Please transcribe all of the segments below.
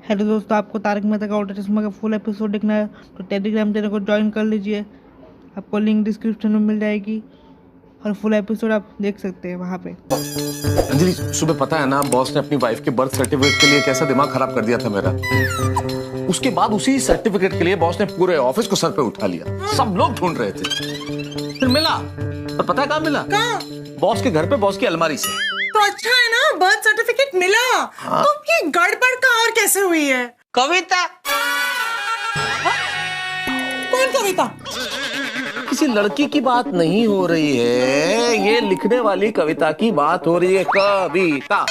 Hello दोस्तों, आपको तारक मेहता का उल्टा चश्मा का फुल एपिसोड देखना है तो टेलीग्राम चैनल को ज्वाइन कर लीजिए। आपको लिंक डिस्क्रिप्शन में मिल जाएगी और फुल एपिसोड आप देख सकते हैं वहाँ पे। अंजलि, सुबह पता है ना, बॉस ने अपनी वाइफ के बर्थ सर्टिफिकेट के लिए कैसा दिमाग खराब कर दिया था मेरा। उसके बाद उसी सर्टिफिकेट के लिए बॉस ने पूरे ऑफिस को सर पे उठा लिया। सब लोग ढूंढ रहे थे, फिर मिला। और पता है कहाँ मिला? कहाँ? बॉस के घर पे, बॉस की अलमारी से। तो अच्छा है ना, बर्थ सर्टिफिकेट मिला। हाँ? तो ये गड़बड़ कहाँ और कैसे हुई है? कविता? कौन कविता? किसी लड़की की बात नहीं हो रही है, ये लिखने वाली कविता की बात हो रही है। कविता।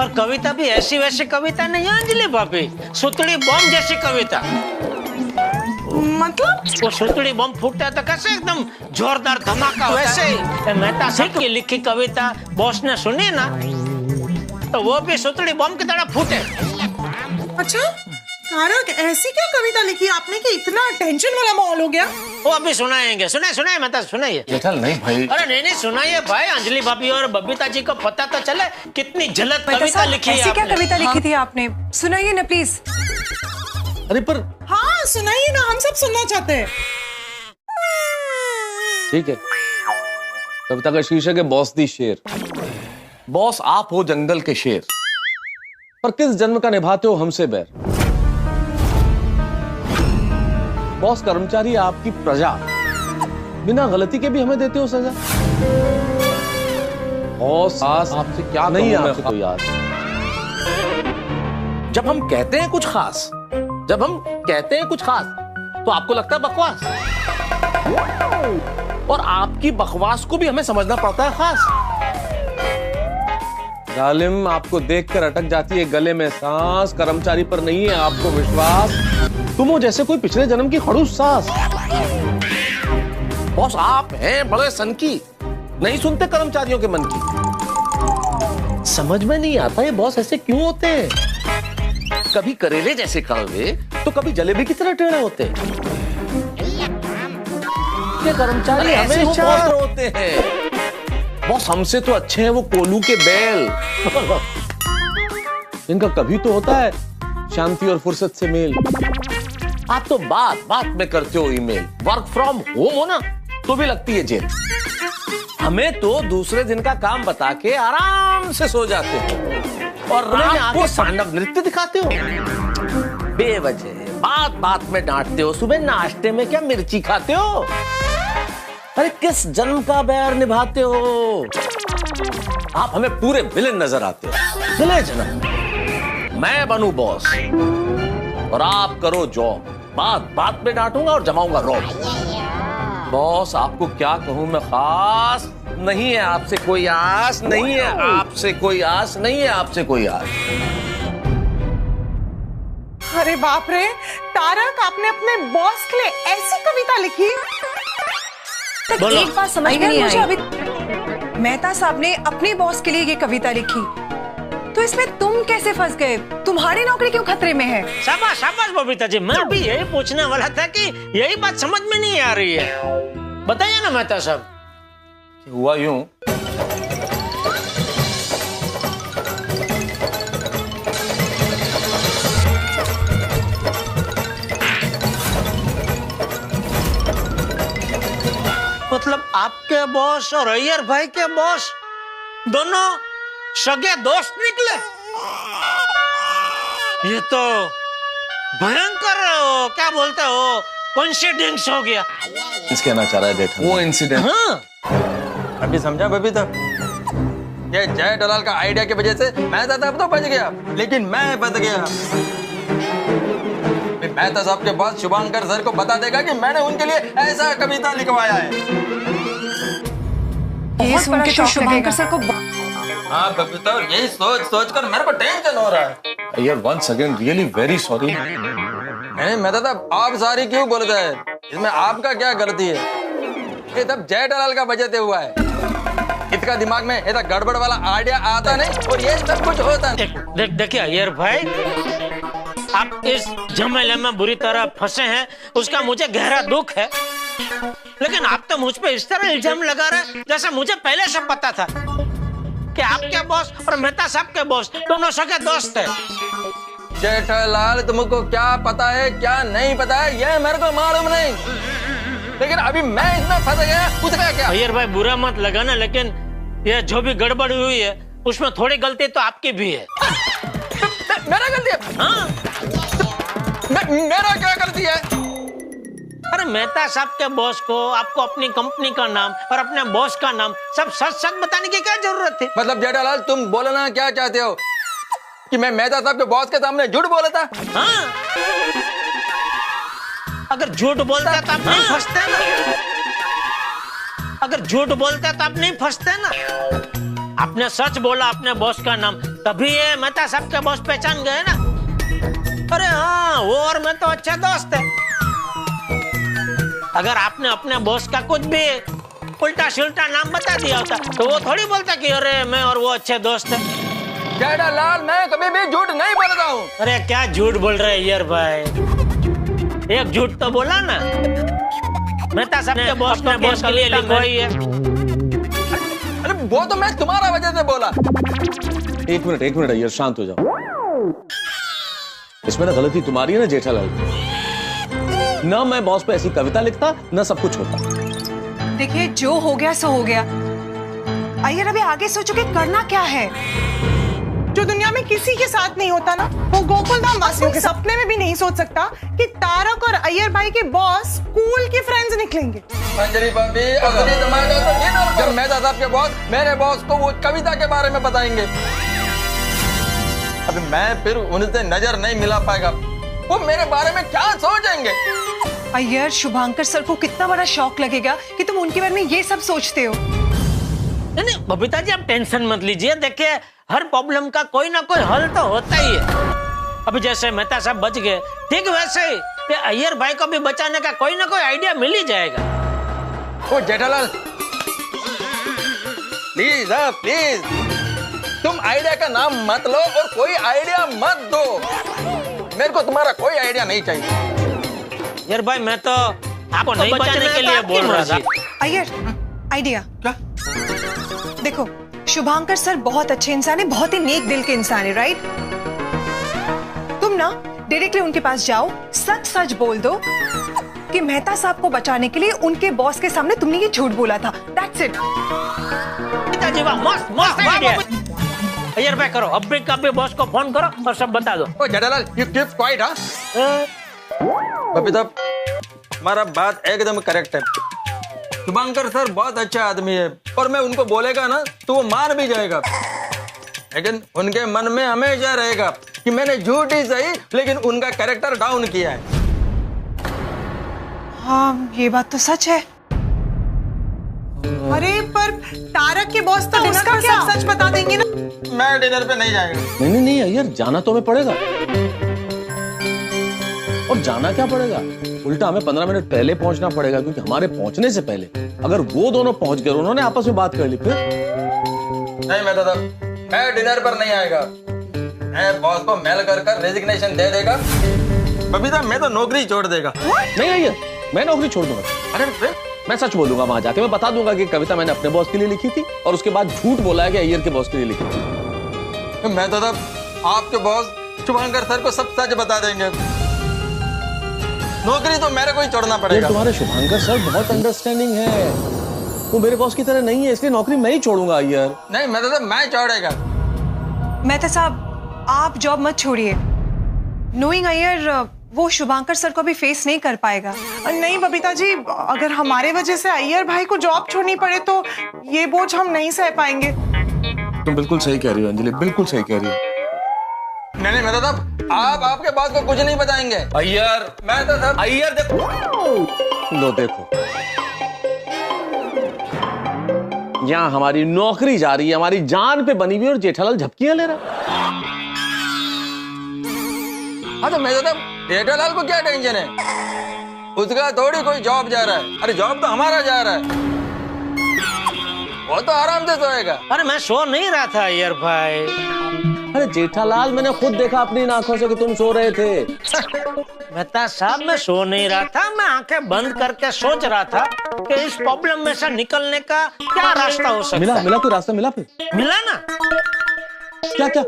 और कविता भी ऐसी वैसी कविता नहीं है अंजलि भाभी, सुतड़ी बम जैसी कविता। मतलब? वो सुतड़ी बम फूटता है तो कैसे एकदम जोरदार धमाका होता है, वैसे ही मेहता साहब की लिखी कविता बॉस ने सुनी ना तो वो भी सुतड़ी बम की तरह फूटे। अच्छा तारक, ऐसी क्या कविता लिखी आपने कि इतना टेंशन वाला माहौल हो गया? वो अभी सुनाएंगे। सुनाए मेहता, सुनाइए। जेठल नहीं भाई। अरे नहीं सुनाइए भाई, अंजलि भाभी और बबीता जी को पता तो चले कितनी जलद कविता लिखी है। ऐसी क्या आपने कविता लिखी थी आपने? सुनाइए ना प्लीज। अरे पर हाँ सुनाइए ना, हम सब सुनना चाहते हैं। ठीक है, कविता का शीर्षक है बॉस दी शेर। बॉस आप हो जंगल के शेर, पर किस जन्म का निभाते हो हमसे बैर। बॉस कर्मचारी आपकी प्रजा, बिना गलती के भी हमें देते हो सजा। बॉस आपसे क्या नहीं है आपसे कोई याद। जब हम कहते हैं कुछ खास, जब हम कहते हैं कुछ खास तो आपको लगता है बकवास, और आपकी बकवास को भी हमें समझना पड़ता है खास। जालिम, आपको देखकर अटक जाती है गले में सांस। कर्मचारी पर नहीं है आपको विश्वास, तुम हो जैसे कोई पिछले जन्म की खड़ूस सास। बॉस आप हैं बड़े सनकी, नहीं सुनते कर्मचारियों के मन की। समझ में नहीं आता ये बॉस ऐसे क्यों होते हैं। कभी करेले जैसे कड़वे तो कभी जलेबी की तरह टेढ़े होते हैं। ये कर्मचारी हमेशा होते हैं। बॉस हमसे तो अच्छे हैं वो कोलू के बैल। इनका कभी तो होता है शांति और फुर्सत से मेल। आप तो बात बात में करते हो ईमेल, वर्क फ्रॉम होम हो ना तो भी लगती है जेल। हमें तो दूसरे दिन का काम बता के आराम से सो जाते हो और रात को तांडव नृत्य दिखाते हो। बेवजह बात बात में डांटते हो, सुबह नाश्ते में क्या मिर्ची खाते हो। अरे किस जन्म का बैर निभाते हो। आप हमें पूरे विलेन नजर आते हो। विले जन्म मैं बनूं बॉस और आप करो जॉब। बात बात में डांटूंगा और जमाऊंगा रॉब। बॉस आपको क्या कहूं मैं खास, नहीं है आपसे कोई आस, नहीं है आपसे कोई आस, नहीं है आपसे कोई आस। अरे बाप रे तारक, आपने अपने बॉस के लिए ऐसी कविता लिखी? एक बात समझ में नहीं आई। मेहता साहब ने अपने बॉस के लिए ये कविता लिखी, तो इसमें तुम कैसे फंस गए? तुम्हारी नौकरी क्यों खतरे में है? शाबाश शाबाश बबीता जी, मैं भी यही पूछने वाला था कि यही बात समझ में नहीं आ रही है। बताइए ना मेहता साहब। हुआ यूं, मतलब आपके बॉस और अय्यर भाई के बॉस दोनों सगे दोस्त निकले? ये तो भयंकर क्या बोलते हो, कोइंसिडेंस हो गया। कहना चाह रहा है जेठा वो इंसिडेंट। हाँ अभी समझा बबीता, ये जय दलाल का आइडिया की वजह से मेहता साहब तो बच गया, लेकिन मैं बच गया। मेहता साहब के बाद शुभांकर सर को बता देगा कि मैंने उनके लिए ऐसा कविता लिखवाया है। ये सुन के तो शुभांकर सर को हाँ बबीता, यही सोच सोच कर मेरे को टेंशन हो रहा है। यार once again really very sorry. नहीं मेहता साहब, आप सारी क्यों बोलते हैं? इसमें आपका क्या गलती है? ये सब जय दलाल का वजह से हुआ है। इसका दिमाग में ऐसा गड़बड़ वाला आइडिया आता नहीं और ये सब कुछ होता नहीं। देखिए अय्यर भाई, आप इस झमेले में बुरी तरह फंसे हैं, उसका मुझे गहरा दुख है। लेकिन आप तो मुझ पे इस तरह इल्जाम लगा रहे जैसे मुझे पहले से पता था कि आपके बॉस और मेहता साहब के बॉस दोनों सगे दोस्त हैं। जेठालाल तुमको क्या पता है क्या नहीं पता है ये मेरे को मालूम नहीं, लेकिन अभी मैं इसमें फंस गया, उसका क्या? अय्यर भाई बुरा मत लगाना, लेकिन ये जो भी गड़बड़ हुई है उसमें थोड़ी गलती तो आपकी भी है। मेरा गलती है? हाँ? मेरा क्या गलती है? अरे मेहता साहब के बॉस को आपको अपनी कंपनी का नाम और अपने बॉस का नाम सब सच सच बताने की क्या जरूरत है? मतलब जेठालाल तुम बोलना क्या चाहते हो कि मैं मेहता साहब के बॉस के सामने झूठ बोला था? हाँ? अगर झूठ बोलते तो आप नहीं फंसते ना। अगर झूठ बोलते तो आप नहीं फंसते ना। आपने सच बोला अपने बॉस का नाम, तभी ये मेहता साहब के बॉस पहचान गए ना। अरे हाँ, वो और मैं तो अच्छे दोस्त है। अगर आपने अपने बॉस का कुछ भी उल्टा सुल्टा नाम बता दिया होता तो वो थोड़ी बोलता कि अरे मैं और वो अच्छे दोस्त हैं। जेठालाल मैं कभी भी झूठ नहीं बोलता हूँ। अरे क्या झूठ बोल रहे हैं यार भाई, एक झूठ तो बोला ना। मेहता साहब ने बॉस के लिए लिखवाई है। अरे वो तो मैं तुम्हारा वजह से बोला। एक मिनट अय्यर, शांत हो जाओ। इसमें ना गलती तुम्हारी है ना जेठालाल, ना मैं बॉस पे ऐसी कविता लिखता ना सब कुछ होता। देखिए जो हो गया सो हो गया। अय्यर अभी आगे सोचो कि करना क्या है। जो दुनिया में किसी के साथ नहीं होता ना, वो गोकुलधाम वासियों के सपने में भी नहीं सोच सकता कि तारक और अय्यर भाई के बॉस स्कूल के फ्रेंड्स निकलेंगे। अंजलि भाभी असली धमाका तो ये ना जब मेहता साहब के बॉस मेरे बॉस को वो कविता के बारे में बताएंगे। अभी मैं फिर उनसे नजर नहीं मिला पाएगा, वो मेरे बारे में क्या सोचेंगे? अय्यर शुभांकर सर को कितना बड़ा शॉक लगेगा कि तुम उनके बारे में ये सब सोचते हो। नहीं बबीता जी, आप टेंशन मत लीजिए। देखिए हर प्रॉब्लम का कोई ना कोई हल तो होता ही है। अभी जैसे मेहता साहब बच गए, ठीक वैसे ही ये अय्यर भाई को भी बचाने का कोई ना कोई आइडिया मिल ही जाएगा। ओ जेठालाल प्लीज प्लीज, तुम आइडिया का नाम मत लो और कोई आइडिया मत दो। मेरे को तुम्हारा कोई आइडिया नहीं चाहिए। यार भाई मैं तो आपको नहीं बचाने के लिए बोल रहा था। अय्यर आइडिया क्या? देखो शुभांकर सर बहुत अच्छे इंसान है, बहुत ही नेक दिल के इंसान है, राइट? तुम ना डायरेक्टली उनके पास जाओ, सच सच बोल दो कि मेहता साहब को बचाने के लिए उनके बॉस के सामने तुमने ये झूठ बोला था। That's it. पिताजी वाह, मस्त मस्त आइडिया। अय्यर भाई करो, अब भी कभी बॉस को फोन करो और सब बता दो। ओ जेठालाल यू कीप क्वाइट। हाँ बबीता, हमारा बात एकदम करेक्ट है। शुभांकर सर बहुत अच्छा आदमी है और मैं उनको बोलेगा ना तो वो मान भी जाएगा, लेकिन उनके मन में हमेशा रहेगा कि मैंने झूठ ही सही लेकिन उनका कैरेक्टर डाउन किया है। हाँ ये बात तो सच है। अरे पर तारक के बॉस तो डिनर पर सब सच बता देंगे ना। मैं डिनर पे नहीं जाएगा। नहीं अय्यर, जाना तो हमें पड़ेगा। और जाना क्या पड़ेगा, उल्टा हमें 15 मिनट पहले पहुंचना पड़ेगा, क्योंकि हमारे पहुंचने से पहले अगर वो दोनों पहुंच गए, उन्होंने आपस में बात कर ली फिर। नहीं मैं दादा, मैं डिनर पर नहीं आएगा। मैं बॉस को मेल कर रेजिग्नेशन दे देगा। बबीता मैं तो नौकरी छोड़ देगा। नहीं अय्यर, मैं नौकरी छोड़ दूंगा। अरे फिर मैं सच बोलूंगा, वहां जाके मैं बता दूंगा कि कविता मैंने अपने बॉस के लिए लिखी थी और उसके बाद झूठ बोला है कि अय्यर के बॉस के लिए लिखी थी। मैं दादा आपके बॉस शुभांकर सर को सब सच बता देंगे। नौकरी तो मेरे को ही छोड़ना पड़ेगा। तुम्हारे शुभांकर सर बहुत अंडरस्टैंडिंग है, वो मेरे बॉस की तरह नहीं है, इसलिए नौकरी मैं ही छोड़ूंगा अय्यर। नहीं मैं दादा मैं छोड़ेगा। मेहता साहब आप जॉब मत छोड़िए। नोइंग अय्यर वो शुभांकर सर को भी फेस नहीं कर पाएगा। नहीं बबीता जी, अगर हमारे वजह से अय्यर भाई को जॉब छोड़नी पड़े तो ये बोझ हम नहीं सह पाएंगे। तुम बिल्कुल सही कह रही हो अंजलि, बिल्कुल सही कह रही हो। नहीं मैं दादा आप आपके बॉस को कुछ नहीं बताएंगे। अय्यर मैं दादा अय्यर देखो, लो देखो, यहाँ हमारी नौकरी जा रही है, हमारी जान पे बनी हुई, और जेठालाल झपकियां ले रहा। हाँ तो मैं दादा जेठालाल को क्या टेंशन है, उसका थोड़ी कोई जॉब जा रहा है। अरे जॉब तो हमारा जा रहा है, वो तो आराम से सोएगा। अरे मैं सो नहीं रहा था अय्यर भाई। अरे जेठालाल मैंने खुद देखा अपनी आंखों से कि तुम सो रहे थे। मेहता साहब मैं सो नहीं रहा था, मैं आंखें बंद करके सोच रहा था कि इस प्रॉब्लम में से निकलने का क्या रास्ता हो सकता है। मिला कोई रास्ता मिला? फिर मिला ना। क्या?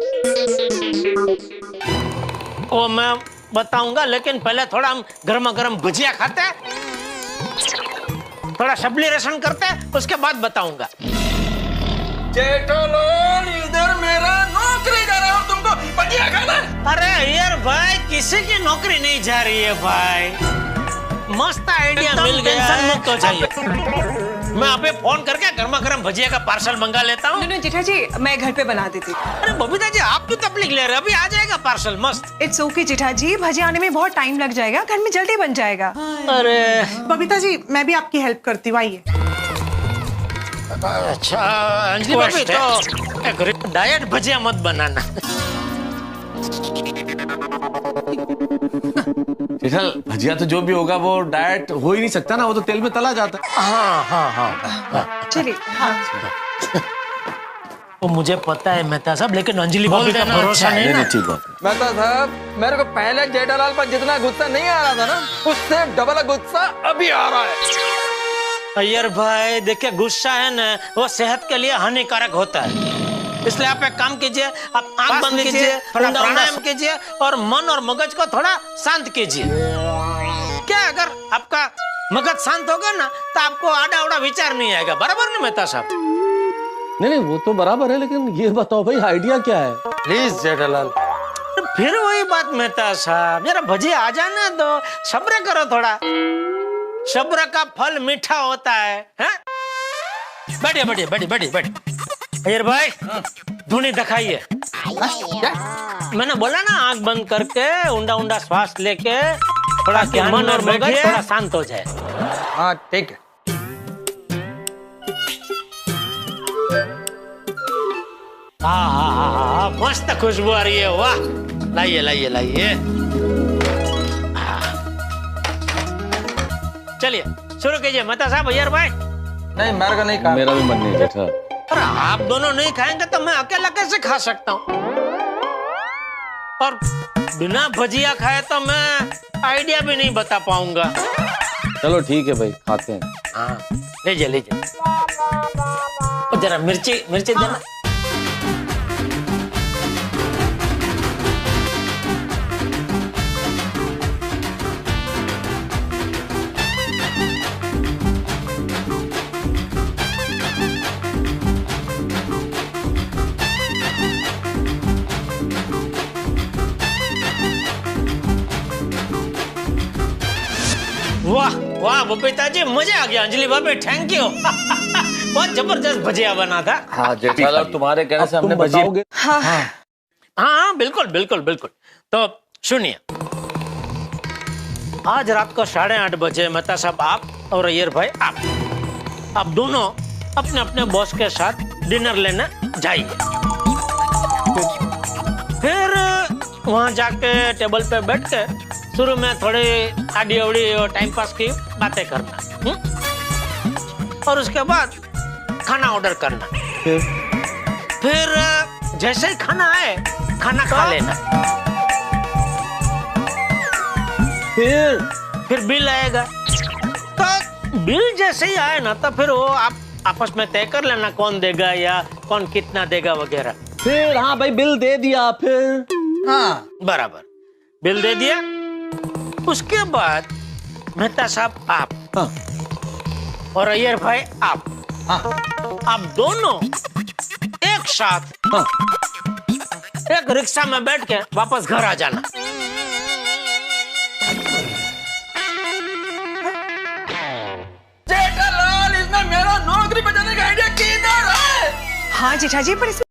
वो मैं बताऊंगा, लेकिन पहले थोड़ा हम गर्मा गर्म भुजिया खाते हैं, थोड़ा शबली रसन करते हैं, उसके बाद बताऊंगा। जेठालाल, इधर मेरा नौकरी जा रहा हूँ, तुमको भजिया खाना है? अरे यार भाई, किसी की नौकरी नहीं जा रही है भाई, मस्त आइडिया मिल गया है। तो चाहिए मैं अभी फोन करके गर्मा गर्म भजिया का पार्सल मंगा लेता हूँ। नहीं जेठा जी, मैं घर पे बना देती हूँ। अरे बबीता जी, आप क्यों तकलीफ ले रहे हो? अभी आ जाएगा पार्सल मस्त। इट्स ओके जेठा जी, भजिया आने में बहुत टाइम लग जाएगा, घर में जल्दी बन जाएगा। अरे बबीता जी, मैं भी आपकी हेल्प करती हूँ, आइए। अच्छा अंजलि भाभी, तो डाइट भजिया मत बनाना। जेठालाल, भजिया तो जो भी होगा वो डाइट हो ही नहीं सकता ना, वो तो तेल में तला जाता है। हाँ। चलिए। हाँ। वो मुझे पता है मेहता साहब, लेकिन अंजलि भाभी का भरोसा नहीं ना। ठीक बात। मेहता साहब, मेरे को पहले जेठालाल पर जितना गुस्सा नहीं आ रहा था ना, उससे डबल गुस्सा अभी आ रहा है। अय्यर भाई देखिए, गुस्सा है ना, वो सेहत के लिए हानिकारक होता है, इसलिए आप एक काम कीजिए, आप आंख बंद कीजिए, थोड़ा प्राणायाम कीजिए और मन और मगज को थोड़ा शांत कीजिए। क्या अगर आपका मगज शांत होगा ना, तो आपको आड़ा उड़ा विचार नहीं आएगा। बराबर ना मेहता साहब? नहीं, वो तो बराबर है, लेकिन ये बताओ भाई, आइडिया क्या है? प्लीज जेठालाल। तो फिर वही बात मेहता साहब, जरा भजिया आ जाना दो, सब्र करो थोड़ा, सब्र का फल मीठा होता है। बैठिए बैठिए बैठिए बैठिए बैठिए। अय्यर भाई, धुनी दिखाइए। मैंने बोला ना, आंख बंद करके ऊंडा ऊंडा श्वास लेके थोड़ा मन और मगज थोड़ा शांत हो जाए। हाँ ठीक है। हाँ, मस्त खुशबू आ रही है, वाह। लाइए लाइए लाइए। चलिए शुरू कीजिए मेहता साहब। अय्यर भाई, नहीं, मेरे को नहीं कहा। मेरा भी मन नहीं जेठा। अरे आप दोनों नहीं खाएंगे तो मैं अकेला कैसे खा सकता हूँ? और बिना भजिया खाए तो मैं आइडिया भी नहीं बता पाऊंगा। चलो ठीक है भाई, खाते हैं। हाँ, लीजिए लीजिए। जरा मिर्ची मिर्ची देना। वाह वाह बबीता जी, मजा आ गया। अंजलि भाभी, थैंक यू। बहुत जबरदस्त भजिया बना था। हाँ जेठालाल, तुम्हारे कहने से हमने भजिया। हाँ बिल्कुल बिल्कुल बिल्कुल। तो सुनिए, आज रात को 8:30 बजे मेहता साहब आप और अय्यर भाई आप दोनों अपने अपने बॉस के साथ डिनर लेने जाइए। फिर वहां जाके टेबल पे बैठ के शुरू में थोड़ी आड़ी अवड़ी और टाइम पास की बातें करना, और उसके बाद खाना ऑर्डर करना। फिर जैसे ही खाना आए, खाना खा लेना। फिर बिल आएगा, तो बिल जैसे ही आए ना, तो फिर वो आप आपस में तय कर लेना कौन देगा या कौन कितना देगा वगैरह। फिर हाँ भाई, बिल दे दिया। फिर हाँ बराबर, बिल दे दिया। उसके बाद मेहता साहब आप, हाँ। और अय्यर भाई आप, हाँ। आप दोनों एक साथ, हाँ। एक रिक्शा में बैठ के वापस घर आ जाना। जेठालाल, इसमें मेरा नौकरी बचाने का आइडिया किधर है? हाँ जेठा जी, पर इसमें